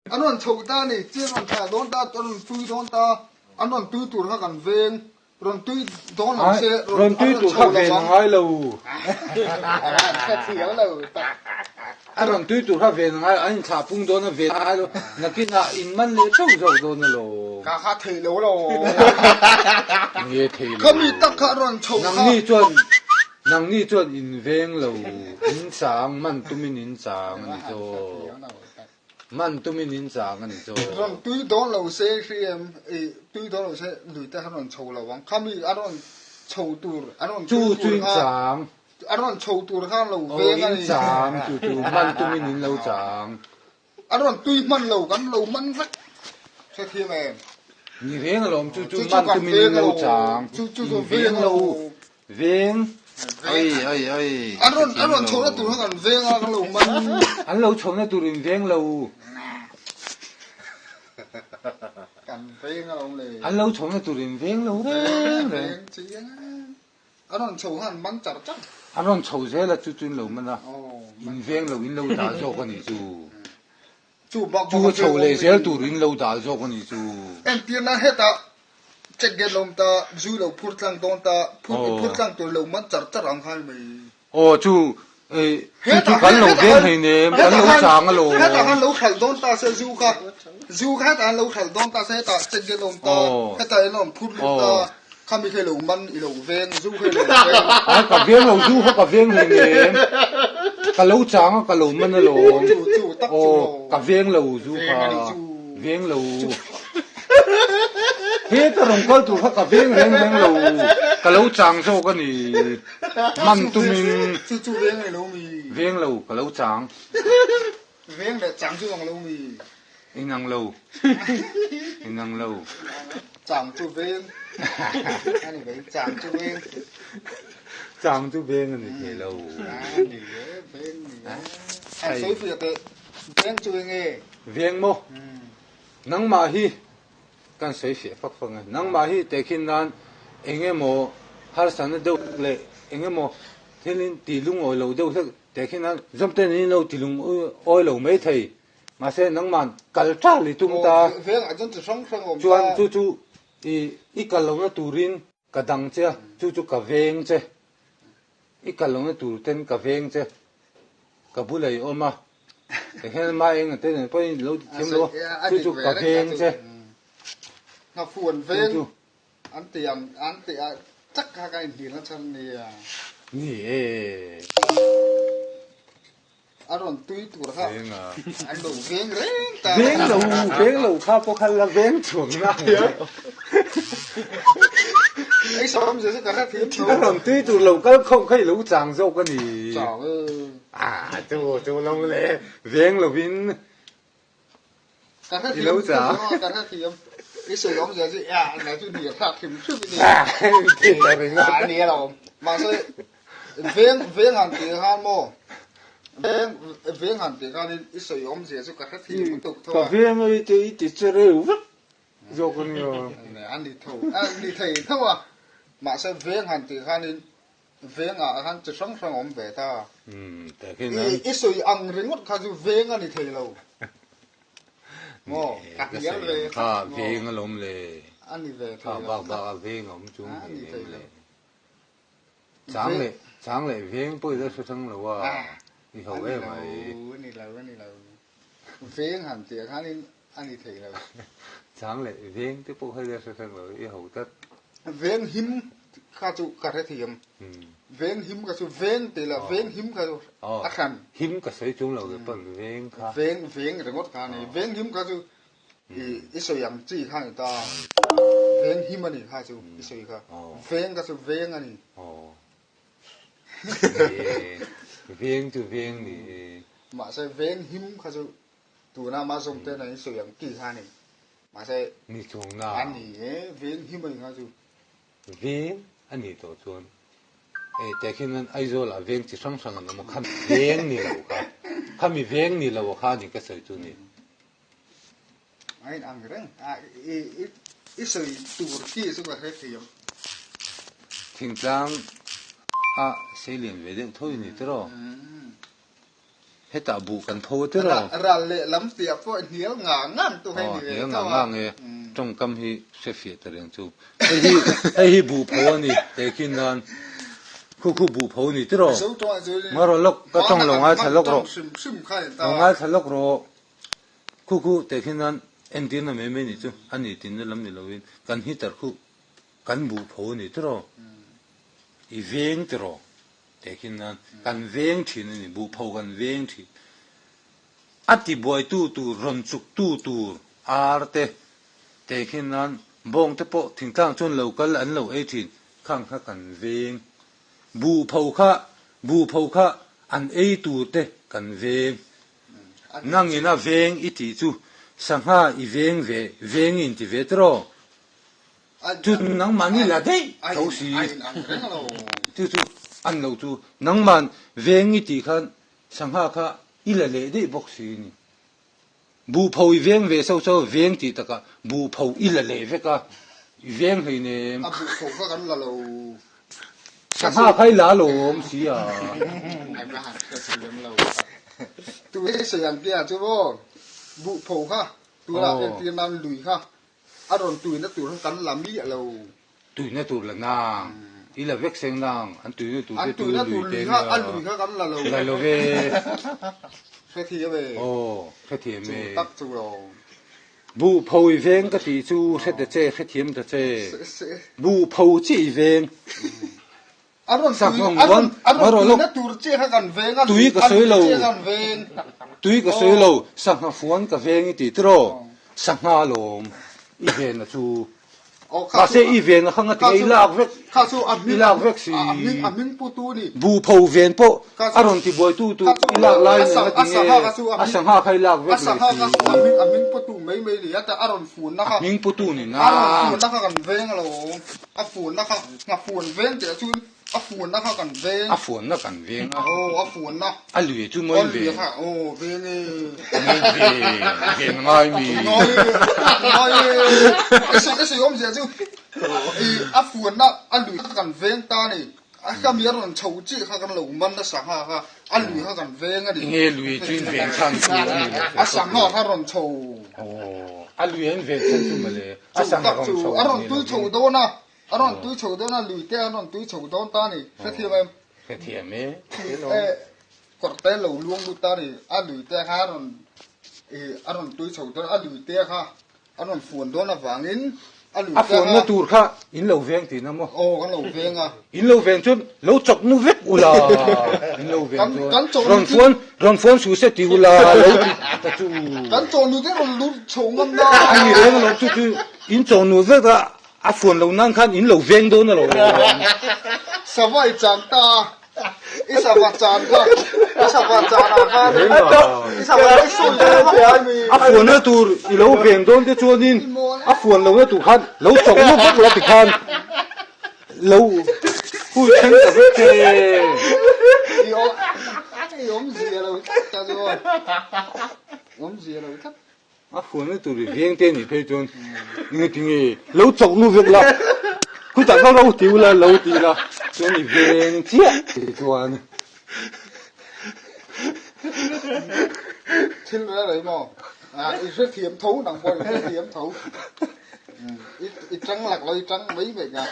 anh nói chầu ta này chia làm thà đón ta tôi tui đón ta anh nói tui tụi nó gần ven rồi tui đón làm xe rồi tui tụi khác về ngay lâu thiếu lâu anh tui tụi khác về ngay anh chả phun đón nó về ngay luôn nó kia là in man lệ trâu trâu đón nó luôn cả hai thầy lâu rồi nghe thầy không bị tắc cả rồi chầu năng ni chuẩn in ven lâu in sáng man tụi mình in sáng này cho man tụi mình in sáng này cho rồi tui đón lâu xe khi em tui đón lâu xe lùi ta hắn nói chầu lâu vắng không bị anh nói chầu tụi anh nói chú chuyên sáng anh nói chầu tụi hắn lâu về ven in sáng chú man tụi mình in lâu sáng anh nói tui man lâu gắn lâu man rách xe khi em你venga lo chú man tu min lo chang chú venga lo veng ai anh nói chầu nó tụi nó gần ven anh lâu man anh lo chong na tu rin veng lo gần ven ông này anh lo chong na tu rin veng lo đấy anh nói chầu hắn man chặt chắc anh lo chầu thế là chú chuyên lo mà na in veng lo đã cho con đi chú chú chầu lệ thế tu rin lo đã cho con đi chú em tiền na hết ta check get lom ta du lo phut lang don ta phut lang tu lo man chặt chắc ang khai mày chú chú khăn lo veng hay nè khăn lo chang lo hết ta han lo khal don ta se du hết ta lo khal don ta se ta check get lom ta hết ta lom phut ta không bị khai lo man i lo ven du khai lo ven cả veng lo du hoặc cả veng hay nè cả lo chang cả lo man lo chú tắc chú cả veng lo du cả veng lo hết cái rồng coi tụ khác cả veng lo cả lo chang số cái này man tu mình chú ven này lo mi veng lo cả lo chang ven là chẳng chú bằng lo mi in năng lo chẳng chú ven anh này phải chẳng chú ven chang tu veng này thì lo anh thấy việc đấy ven chú nghe veng mo nang ma hi kan sei fe phak phang nang ma hi te khin nan enge mo har san de le enge mo thelin ti lung oi lo de te khin nan zom te ni lo ti lung oi lo mai thei ma se nang man kal tra li tum ta ven ở trong sông sông om chuan chu i kal lo na turin ka dang che chu ka veng che i kal lo na tur ten ka veng che ka bu lai oma te hen ma eng te ne poi lo thêm lo chu ka veng che nó phuồn ven anh tiệm chắc cái gì nó chân này nè anh còn tùy tụi khác anh đủ ven đấy ta veng lâu khá có khăn là veng chuồng na ấy sao không giờ cả các thứ nó còn tùy tụi lâu cái không cái lâu chẳng dâu cái gì chào chú lâu lệ veng lâu vin cả các thứ cả các thứ cái sự giống giờ gì này tôi đi khác thì trước cái này này đâu mà sao ven hàng tiền han mò ven hàng tiền han cái sự giống giờ cho cả các thứ tục thôi cả veng ấy thì chơi rượu rồi con nhiều này anh đi thầy thôi à mà sao ven hàng tiền han ven han chỉ sống ổn về ta tại khi này cái sự ăn riêng mất khai ven anh đi thầy lâu cắt nhớ về veng lom lệ anh đi về bạc veng ông chúng veng lệ sáng lệ veng bơi ra số thằng lâu đi học em mày này lâu veng hẳn tiền anh đi thầy lâu sáng lệ veng tiếp bơi ra số thằng lâu đi học tất veng him khai chú cắt hết thiềm ven him ka su ven te la ven him ka su akhan him ka sei chung lo ge pan ven kha ven re ngot ka ni ven him ka su i so yang chi kha ni ta ven him ani kha su i so kha ven ka su ven ani ven tu ven ni ma sai ven him ka su tu na ma som te na i so yang ki kha ni ma sai ni chung na ani ven him ani kha su ven ani to chuanแต่khiนั้นไอ้โซล่ะเวงที่ช่างๆมันข้ามเวงนี่แหละค่ะข้ามีเวงนี่แหละว่าข้านี่ก็ใส่ตัวนี้ไอ้อังเร่งอีใส่ตัวที่สุดก็ให้เทียมทิ้งจังเสียเลี้ยงเวเดนทุยนี่ตรอ hết ta bu kan pho te ro ra lệ lắm tiệp phơi hiếu ngả ngăn tôi hay oh gì hiếu ngang nghe trong cam hi se fi ta reng chu ai hi bu pho ni te kin nan khu bu pho ni te ro mà rồi lốc cái trong lồng ai thay lốc ro lồng ai thay lốc ro khu te kin nan em tin là mấy mấy ni chu anh ni tin là lắm ni lovin kan hi tar khu kan bu pho ni te ro i veng te ro te kin nan kan veng thi ni bu pho kan veng thi ati boy tu ron chuk tu arte te kin nan bong te po thing tang chon local an lo 18 khang kha kan veng bu pho kha an ei tu te kan veng nang ina veng iti chu sangha i veng in ti vetro tu nang mani la dei thau si tu an lo tu nang man veng iti khan sangha kha ila le dei bok si ni bu pho i veng ve so veng ti ta ka bu pho ila le ve ka veng hei ne bu pho kha kan la lo sangha khai la lom si à ai ma ka sim lo tu ấy sử dụng kia chứ vô vụ phổ ha tu là em tiền nam lùi ha rồi tụi nó tụi nó cắn làm mỹ lâu tụi nó tụi là nàng ý là vết sen nàng anh tụi nó lùi ha anh lùi ha cắn là lâu về phải thì về phải thì về tắt chú rồi bu phơi veng cái tí chú sẽ để chơi phải thiếm để chơi bu phơi chỉ veng rồi nó tụi chơi ha gần veng tụi cái sới lâu sang hà phuan cái veng tí tro sang hà lồm ý veng là chú mà sẽ ý veng là không có tiếng lạc vết lạc vết gì bu phơi veng po rồi thì boy tu lạc lại nữa tiếng sang hà khai lạc vết sang hà mình po tu mấy thì ta rồi phuan nó ha mình po tu này na phuan nó gần veng rồi phuan nó ha phuan veng thì chú phuan nó gần veng phuan nó gần veng phuan nó lùi chú mới veng veng veng ngay mi nói cái sự ông gì chứ phuan nó lùi gần veng ta này cái miếng rồi chầu chị ha gần lẩu mắm nó sáng ha lùi ha gần veng à đi nghe lùi chuyên veng sang chú sáng ha rồi chầu lùi anh veng sang chú mà lệ sáng ha rồi chầu rồi tôi chầu đâu na rồi tôi chầu đâu na lùi te rồi tôi chầu đâu ta này phải thiêm em phải thiêm ấy còn té lẩu luông luôn ta này lùi te ha rồi tôi chầu đâu lùi te ha rồi phuan đâu na vàng in phuan nó tuột ha in lẩu veng thì nó mo cái lẩu veng à in lẩu veng chút lẩu chọc nó vét ula in lẩu veng chút ron phuan su sẽ tiêu ula lẩu ta chú cắn tròn như thế rồi lút chầu ngâm da anh nghĩ đấy nó chú in tròn nó vét à phuan lẩu năng khăn in lẩu veng đâu nó lẩu sao vậy chẳng ta ít sao vậy chẳng ta sao vậy chẳng à sao vậy số lượng phuan nó tuột lẩu veng đâu để cho nên phuan lẩu nó tuột khăn lẩu chọc nó vét là bị khăn lẩu hui chân cả vét kề ốm gì đâu ta rồi ốm gì đâu thắt phuan nó tuột veng tên thì phải chọn nghe tiếng lẩu chọc nó vét là cứ chẳng có lẩu tiêu là lẩu tiêu là cho nên veng thiệt thì chọn thiên là đấy mà ít rất thiểm thấu đằng bồi rất thiểm thấu ít trắng lạc lôi trắng mấy vậy nha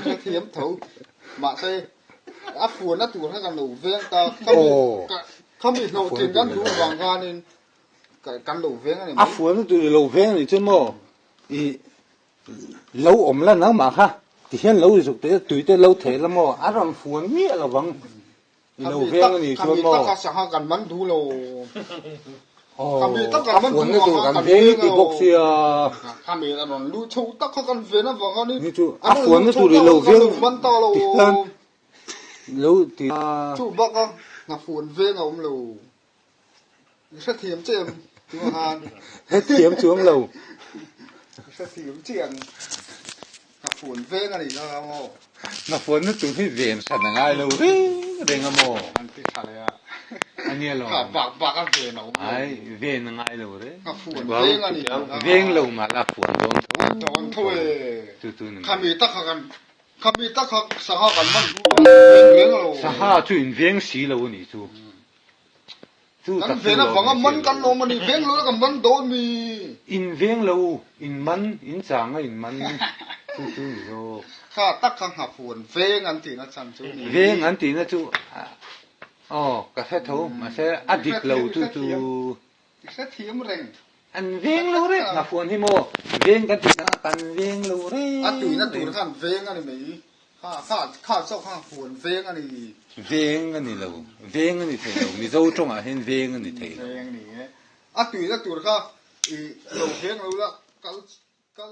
rất thiểm thấu mà xe phuan nó tụi nó còn đủ veng ta không bị nổ tiền gắn đủ vàng ga nên cái căn đủ veng này phuan nó tụi lẩu veng này chứ mò lẩu ổm là nắng mà ha thì hiện lẩu thì thực tế tùy tới lẩu thế là mò rồi phuan mía là vắng lẩu veng này chứ mò ta sang gần mắn đủ lẩu phuan nó tụi gần veng thì bốc xia kami là nó lưu châu tắc gần veng nó vắng đi phuan nó tụi lẩu veng mắn to lẩu lẩu thì chú bác á là phuan veng ông lẩu rất thiểm chứ chú Hàn hết thiểm xuống lẩu rất thiểm chứ là phuan veng này nó mò na phuan nó tụi veng sẵn là ngay lẩu đấy đừng mò anh thích thà đấy anh nghe lẩu bạc ăn veng nó ai veng là ngay lẩu đấy phuan veng này veng lẩu mà là phuan đó thôi tụi kami tắc sang gần mắn đủ veng lẩu sa ha chuyện veng xí lẩu này chú กันเวนะฟังมันกันโนมันนี่เวงรู้แล้วกันมันโดนมี อินเวงเราอินมันอินจางอินมันจู่ๆโย ข้าตักข้างหับฝนเวงอันที่นั่นฉันจู่ เวงอันตีนะจู่อ๋อกระเทามาเสอดีตเราจู่ๆ อีกสักทีมเร่ง อันเวงเราเร่งฝนที่โมเวงกันตีนะกันเวงเราเร่ง อันตุยนั่นตุยข้างเวงอันนี้มีข้าเจ้าข้างฝนเวงอันนี้ เวงอันนี้เราเวงอันนี้เท่เรามีเจ้าจงอ่ะเห็นเวงอันนี้เท่ เวงนี่อันตุยนั่นตุยข้าอีเราเวงเราละกัล